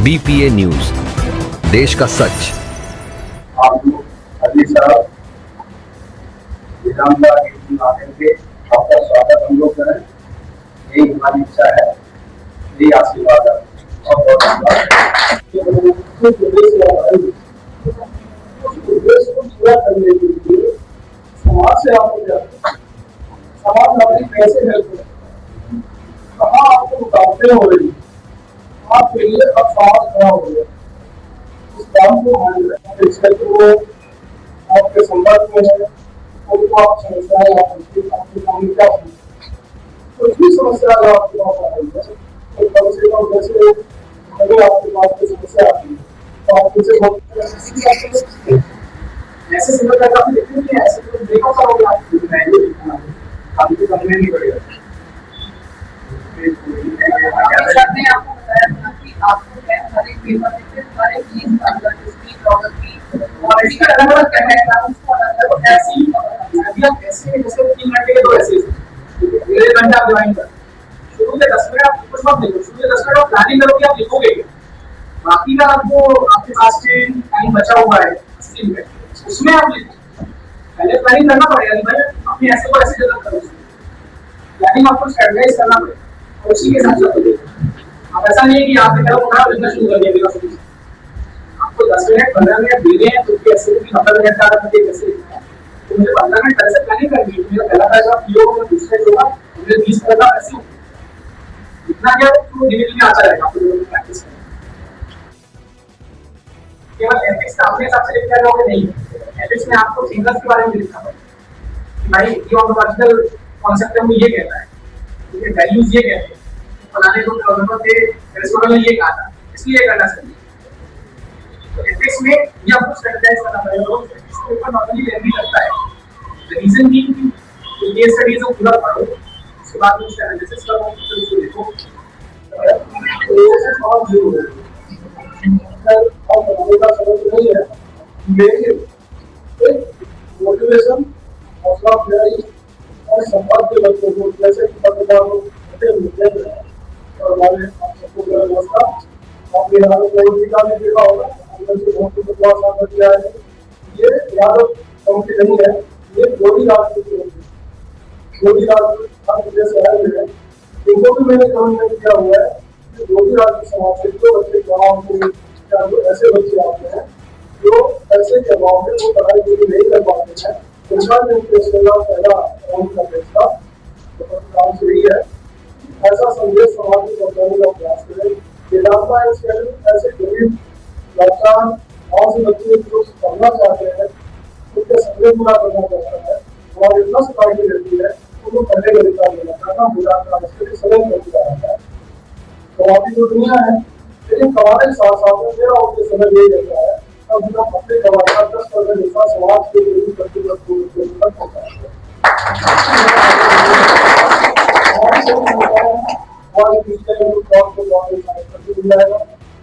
BPA news, देश का सच। आप लोग अभी साहब विधानसभा के माध्यम से आपका स्वागत हम लोग करें, यही हमारी इच्छा है, यही आशीर्वाद है। और देश को पूरा करने के लिए समाज से आपको जाते हैं, समाज अपनी कैसे हेल्प करें, कहाँ आपको रुकावटें हो रही, आपके लिए अब समाज खड़ा हो गया, इस काम को वो आपके संपर्क में है, उनको आप समस्याएं आपकी काम क्या कुछ भी समस्या अगर आपके पास आ रही है तो कम से कम जैसे अगर आपके पास कोई समस्या आती है तो आप उनसे ऐसे समस्या काफी देखते हैं, ऐसे तो देखा होगा आपको करने नहीं पड़ेगा। आपको बताया था कि आपको हर एक पेपर में हर एक चीज और इसका अलग-अलग कहना है उसको अलग-अलग ऐसी ऐसे जैसे 3 घंटे के 2 ऐसे 1 घंटा आप ज्वाइन कर शुरू से 10 मिनट आप कुछ मत देखो, शुरू से 10 मिनट आप प्लानिंग करोगे, आप लिखोगे, बाकी का आपको आपके पास से टाइम बचा हुआ है 80 मिनट, उसमें आप लिखो। पहले प्लानिंग करना पड़ेगा कि भाई अपने ऐसे को ऐसे जगह करो, प्लानिंग आपको स्टैंडर्डाइज करना पड़ेगा और उसी के साथ चलोगे। अब ऐसा नहीं है कि आपने कल उठा बिजनेस शुरू कर दिया बिना सोचे, आपको 10 मिनट 15 मिनट दे रहे हैं तो कैसे भी 15 मिनट का करके कैसे लिखना है, तो मुझे 15 मिनट कैसे प्लानिंग करनी है, मेरा पहला पैसा किलो और दूसरा होगा, मुझे 20 करना ऐसे इतना क्या तो धीरे-धीरे आता रहेगा, आपको प्रैक्टिस करना केवल एथिक्स का अपने हिसाब से लिखना होगा नहीं, एथिक्स में आपको सिंगल्स के बारे में लिखना पड़ेगा भाई ये ऑनोलॉजिकल कॉन्सेप्ट है, वो ये कहता है, ये वैल्यूज ये कहते हैं, बनाने को नंबर पे एरिस्टोटल ने ये कहा था, इसलिए करना चाहिए। तो एथिक्स में ये आपको स्टैंडर्डाइज करना पड़ेगा, इसके ऊपर नॉर्मली लेनी लगता है। द रीजन बीइंग कि ये स्टडीज को पूरा पढ़ो, उसके बाद में उसका एनालिसिस करो, फिर उसको देखो, तो ये सब बहुत जरूरी है। और बनाने का सबक नहीं है, लेकिन एक मोटिवेशन, हौसला अफजाई और संवाद के बच्चों को जैसे कि पत्रकार को और हमारे आप सबको व्यवस्था और बिहार पॉलिटिका में देखा होगा, अंदर से बहुत कुछ सामने किया है। ये यादव कमिटी नहीं है, ये मोदी राज की मोदी राज जैसे आए हैं, इनको भी मैंने कमेंट किया हुआ है कि मोदी राज के समाज से जो बच्चे गाँव में या जो ऐसे बच्चे आते हैं जो ऐसे के गाँव में वो पढ़ाई पूरी नहीं कर पाते हैं, उनका जो पहला राउंड का फैसला काम से ही है। ऐसा संदेश समाज को पहुंचाने का प्रयास करें। वेदांता ऐसे गरीब लाचार गाँव से बच्चे जो पढ़ना चाहते हैं उनके सपने पूरा करना चाहता है, हमारी इतना पार्टी रहती है उनको पढ़ने का अधिकार मिला करना बुरा इसके समय करता रहता है। तो अभी जो दुनिया है, लेकिन कमाने के साथ साथ में मेरा उनके समय यही रहता है अब बिना अपने कमाने का 10% हिस्सा समाज के गरीब बच्चे तक होता है।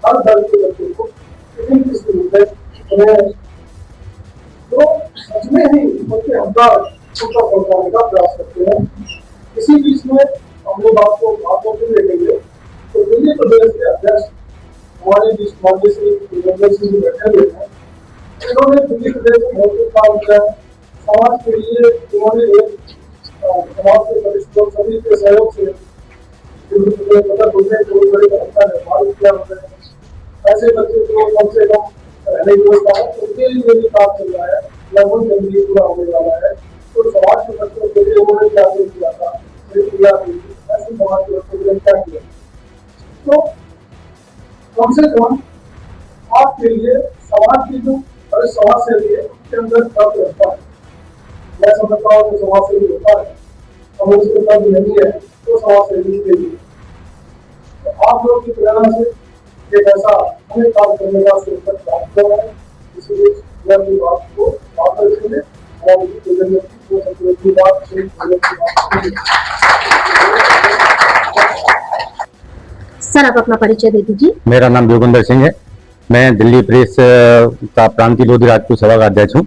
हर दल के बच्चे को तो सच में ही बच्चे हजार ऊपर पहुंचाने का प्रयास करते हैं। इसी बीच में अपनी बात को फिर लेंगे तो दिल्ली प्रदेश के अध्यक्ष हमारे बीच माननीय श्री बैठे हुए हैं, इन्होंने दिल्ली प्रदेश में बहुत कुछ काम किया, समाज के लिए इन्होंने एक समाज के परिश्रम सभी के सहयोग से बड़े का निर्माण किया होता है। ऐसे बच्चे को कम से कम रहने की व्यवस्था है, उनके लिए भी काम चल रहा है, लगभग जल्दी पूरा होने वाला है। तो समाज के बच्चों के लिए उन्होंने क्या किया था, ऐसे समाज के बच्चों के लिए क्या किया, तो कम से कम आपके लिए समाज की जो समाज से लिए उसके अंदर तब रहता है। मैं समझता हूँ कि समाज से होता है और उसके तब नहीं है तो समाज से के लिए तो आप लोग की प्रेरणा से एक ऐसा हमें काम करने का सुरक्षित प्राप्त कर रहा है, इसलिए अपनी बात को बात रखेंगे और की बात सर आप अपना परिचय दे दीजिए। मेरा नाम योगेंद्र सिंह है, मैं दिल्ली प्रेस का प्रांतीय लोधी राजपूत सभा का अध्यक्ष हूँ।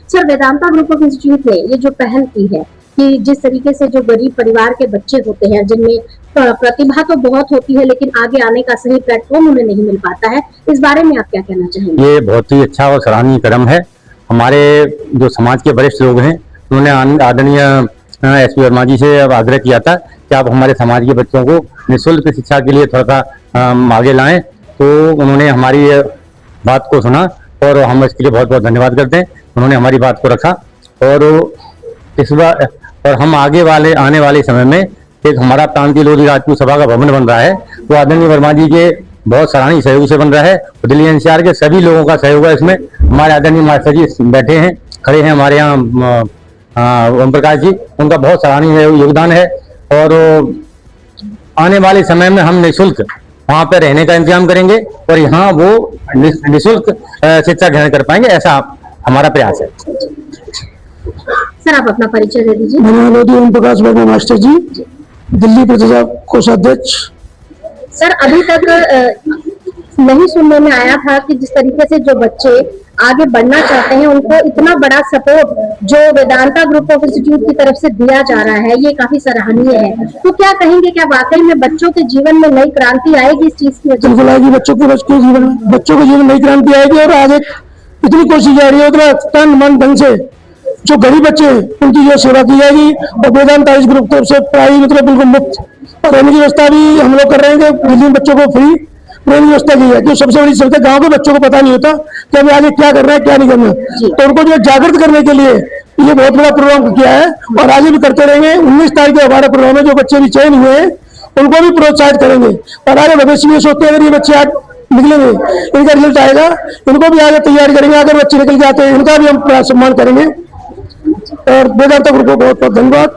Sir Vedanta group of institute ने ये जो पहल की है कि जिस तरीके से जो गरीब परिवार के बच्चे होते हैं जिनमें प्रतिभा तो बहुत होती है लेकिन आगे आने का सही प्लेटफॉर्म उन्हें नहीं मिल पाता है, इस बारे में आप क्या कहना चाहेंगे? ये बहुत ही अच्छा और सराहनीय कदम है। हमारे जो समाज के वरिष्ठ लोग हैं उन्होंने आदरणीय SP वर्मा जी से अब आग्रह किया था कि आप हमारे समाज के बच्चों को निःशुल्क शिक्षा के लिए थोड़ा सा आगे लाएं, तो उन्होंने हमारी बात को सुना और हम इसके लिए बहुत बहुत धन्यवाद करते हैं। उन्होंने हमारी बात को रखा और इस बार और हम आने वाले समय में एक हमारा प्रांतीय लोधी राजपूत सभा का भवन बन रहा है, वो आदरणीय वर्मा जी के बहुत सराहनीय सहयोग से बन रहा है। दिल्ली NCR के सभी लोगों का सहयोग है इसमें। हमारे आदरणीय मास्टर जी बैठे हैं, खड़े हैं हमारे यहाँ ओम प्रकाश जी, उनका बहुत सराहनीय योगदान है। और आने वाले समय में हम निःशुल्क वहाँ पे रहने का इंतजाम करेंगे और यहाँ वो निःशुल्क शिक्षा ग्रहण कर पाएंगे, ऐसा हमारा प्रयास है। सर, आप अपना परिचय दे दीजिए। मेरा नाम ओम प्रकाश वर्मा मास्टर जी, दिल्ली प्रदेश कोषाध्यक्ष। सर, अभी तक नहीं सुनने में आया था कि जिस तरीके से जो बच्चे आगे बढ़ना चाहते हैं उनको इतना बड़ा सपोर्ट जो वेदांता ग्रुप ऑफ इंस्टीट्यूट की तरफ से दिया जा रहा है, ये काफी सराहनीय है। तो क्या कहेंगे, क्या वाकई में बच्चों के जीवन में नई क्रांति आएगी इस चीज की वजह से? बिल्कुल आएगी, बच्चों के जीवन नई क्रांति आएगी। और आज इतनी कोशिश जा रही है उतना तन मन धन से जो गरीब बच्चे हैं उनकी जो सेवा की जाएगी। और वेदांता इस ग्रुप तरफ से पढ़ाई मतलब बिल्कुल मुफ्त और रहने की व्यवस्था भी हम लोग कर रहे हैं। दिल्ली में बच्चों को फ्री रहने की व्यवस्था की है, जो सबसे बड़ी समस्या गाँव के बच्चों को पता नहीं होता कि अभी आगे क्या करना है क्या नहीं करना, तो उनको जो जागृत करने के लिए ये बहुत बड़ा प्रोग्राम किया है और आगे भी करते रहेंगे। 19 तारीख को हमारा प्रोग्राम है, जो बच्चे भी चयन हुए हैं उनको भी प्रोत्साहित करेंगे और आगे भविष्य में सोचते हैं अगर ये बच्चे आज निकलेंगे, इनका रिजल्ट आएगा, इनको भी आगे तैयारी करेंगे। अगर बच्चे निकल जाते हैं इनका भी हम सम्मान करेंगे। और वेदांता ग्रुप को बहुत बहुत धन्यवाद।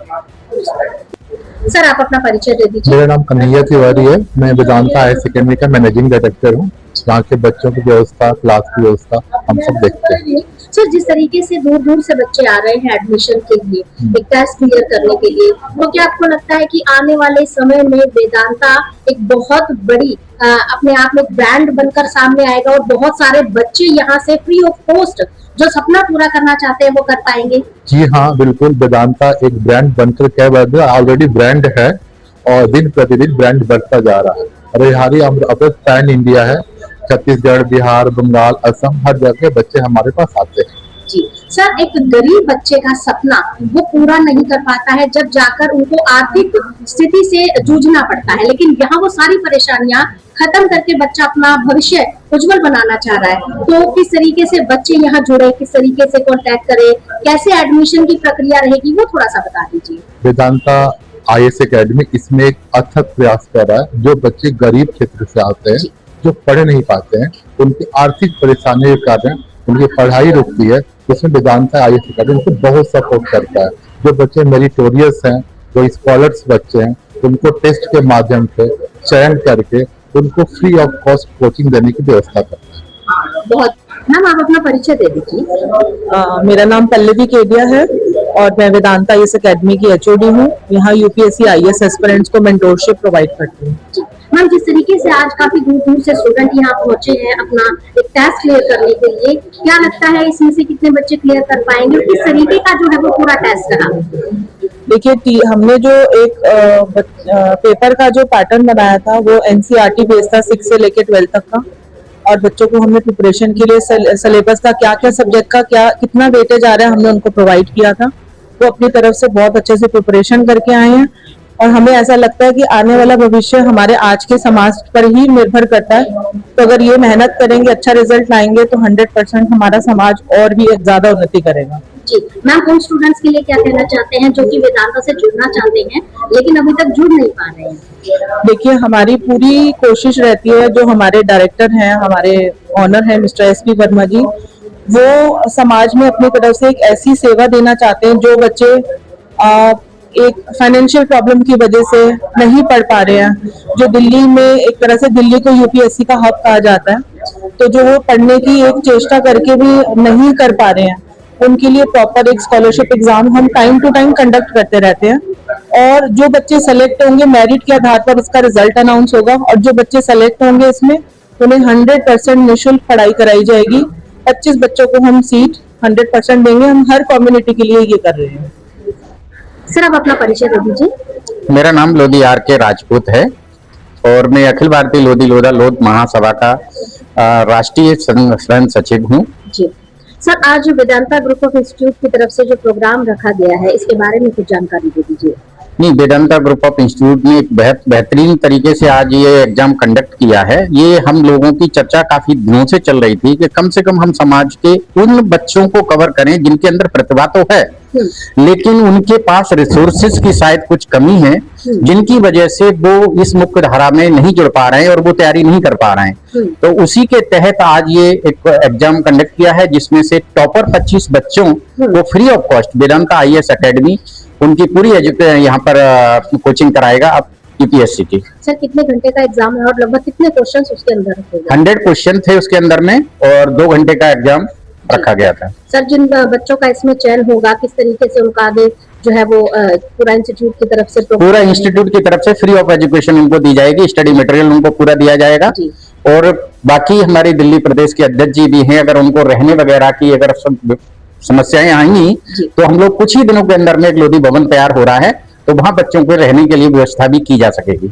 सर, आप अपना परिचय दे दीजिए। मेरा नाम कन्हैया तिवारी है, मैं वेदांता हायर सेकेंडरी का मैनेजिंग डायरेक्टर हूँ। यहाँ के बच्चों की व्यवस्था, क्लास की व्यवस्था हम सब देखते हैं। सर, जिस तरीके से दूर दूर से बच्चे आ रहे हैं एडमिशन के लिए, एक टेस्ट क्लियर करने के लिए, तो क्या आपको लगता है कि आने वाले समय में वेदांता एक बहुत बड़ी अपने आप में ब्रांड बनकर सामने आएगा और बहुत सारे बच्चे यहाँ से फ्री ऑफ कॉस्ट जो सपना पूरा करना चाहते हैं वो कर पाएंगे? जी हाँ, बिल्कुल। वेदांता एक ब्रांड बनकर क्या बात है, ऑलरेडी ब्रांड है और दिन प्रतिदिन ब्रांड बढ़ता जा रहा है। और हमारी अब पैन इंडिया है, छत्तीसगढ़, बिहार, बंगाल, असम, हर जगह बच्चे हमारे पास आते हैं। जी सर, एक गरीब बच्चे का सपना वो पूरा नहीं कर पाता है जब जाकर उनको आर्थिक स्थिति से जूझना पड़ता है, लेकिन यहाँ वो सारी परेशानियां खत्म करके बच्चा अपना भविष्य उज्जवल बनाना चाह रहा है। तो किस तरीके से बच्चे यहाँ जुड़े, किस तरीके से कांटेक्ट करे, कैसे एडमिशन की प्रक्रिया रहेगी, वो थोड़ा सा बता दीजिए। वेदांता IAS एकेडमी इसमें एक अथक प्रयास कर रहा है। जो बच्चे गरीब क्षेत्र से आते हैं, जो पढ़ नहीं पाते हैं, उनकी आर्थिक परेशानी के कारण उनकी पढ़ाई रुकती है, इसमें वेदांता IAS एकेडमी उनको बहुत सपोर्ट करता है। जो बच्चे मेरिटोरियस हैं, जो स्कॉलर्स बच्चे हैं, उनको टेस्ट के माध्यम से चयन करके उनको फ्री ऑफ कॉस्ट कोचिंग देने की व्यवस्था करता है। बहुत मैम, आप अपना परिचय दे दीजिए। मेरा नाम पल्लवी केडिया है और मैं वेदांता IAS एकेडमी की HOD हूँ। यहाँ UPSC IAS एस्पिरेंट्स को मेंटोरशिप प्रोवाइड करती हूँ। मैम, जिस तरीके से आज काफी दूर दूर से स्टूडेंट यहाँ पहुंचे हैं अपना एक टेस्ट क्लियर करने के लिए, क्या लगता है इसमें से कितने बच्चे क्लियर कर पाएंगे और किस तरीके का जो है वो पूरा टेस्ट रहा? देखिए, हमने जो एक पेपर का जो पैटर्न बनाया था वो NCERT बेस्ड था 6 से लेकर 12 तक का, और बच्चों को हमने प्रिपरेशन के लिए सिलेबस का क्या क्या सब्जेक्ट का क्या कितना वेटेज आ रहा है हमने उनको प्रोवाइड किया था। वो अपनी तरफ से बहुत अच्छे से प्रिपरेशन करके आए हैं और हमें ऐसा लगता है कि आने वाला भविष्य हमारे आज के समाज पर ही निर्भर करता है। तो अगर ये मेहनत करेंगे, अच्छा रिजल्ट लाएंगे तो 100% हमारा समाज और भी ज्यादा उन्नति करेगा। जी मैम, उन स्टूडेंट्स के लिए क्या कहना चाहते हैं जो कि वेदांता से जुड़ना चाहते हैं लेकिन अभी तक जुड़ नहीं पा रहे हैं? देखिए, हमारी पूरी कोशिश रहती है, जो हमारे डायरेक्टर हैं, हमारे ऑनर हैं मिस्टर SP वर्मा जी, वो समाज में अपनी तरफ से एक ऐसी सेवा देना चाहते हैं जो बच्चे एक फाइनेंशियल प्रॉब्लम की वजह से नहीं पढ़ पा रहे हैं, जो दिल्ली में एक तरह से दिल्ली को UPSC का हब कहा जाता है, तो जो वो पढ़ने की एक चेष्टा करके भी नहीं कर पा रहे हैं, उनके लिए प्रॉपर एक स्कॉलरशिप एग्जाम हम टाइम टू टाइम कंडक्ट करते रहते हैं। और जो बच्चे सेलेक्ट होंगे, मेरिट के आधार पर उसका रिजल्ट अनाउंस होगा और जो बच्चे सेलेक्ट होंगे इसमें उन्हें 100% निःशुल्क पढ़ाई कराई जाएगी। 25 बच्चों को हम सीट 100% देंगे। हम हर कम्युनिटी के लिए ये कर रहे हैं। सर आप अपना परिचय दे दीजिए। मेरा नाम लोधी आर के राजपूत है और मैं अखिल भारतीय लोधी लोधा लोध महासभा का राष्ट्रीय स्वयं सचिव हूँ। जी सर, आज वेदांता ग्रुप ऑफ इंस्टीट्यूट की तरफ से जो प्रोग्राम रखा गया है इसके बारे में कुछ जानकारी दे दीजिए। नहीं, वेदांता ग्रुप ऑफ इंस्टीट्यूट ने एक बेहतरीन तरीके से आज ये एग्जाम कंडक्ट किया है। ये हम लोगों की चर्चा काफी दिनों से चल रही थी कि कम से कम हम समाज के उन बच्चों को कवर करें जिनके अंदर प्रतिभा तो है लेकिन उनके पास रिसोर्सेज की शायद कुछ कमी है, जिनकी वजह से वो इस मुख्य धारा में नहीं जुड़ पा रहे हैं और वो तैयारी नहीं कर पा रहे हैं। तो उसी के तहत आज ये एक एग्जाम कंडक्ट किया है जिसमें से टॉपर 25 बच्चों को free of cost Vedanta IAS academy उनकी पूरी यहाँ पर कोचिंग कराएगा अब यूपीएससी की। सर कितने घंटे का एग्जाम है और लगभग कितने क्वेश्चंस उसके अंदर होंगे? 100 क्वेश्चन थे उसके अंदर में और 2 घंटे का एग्जाम रखा गया था। सर जिन बच्चों का इसमें चयन होगा किस तरीके से उनका आगे जो है वो पूरा इंस्टीट्यूट की तरफ से पूरा इंस्टीट्यूट की तरफ से फ्री ऑफ एजुकेशन उनको दी जाएगी, स्टडी मटेरियल उनको पूरा दिया जाएगा। और बाकी हमारी दिल्ली प्रदेश के अध्यक्ष जी भी हैं, अगर उनको रहने वगैरह की अगर समस्याएं आएंगी तो हम लोग कुछ ही दिनों के अंदर में एक लोधी भवन तैयार हो रहा है तो वहां बच्चों को रहने के लिए व्यवस्था भी की जा सकेगी।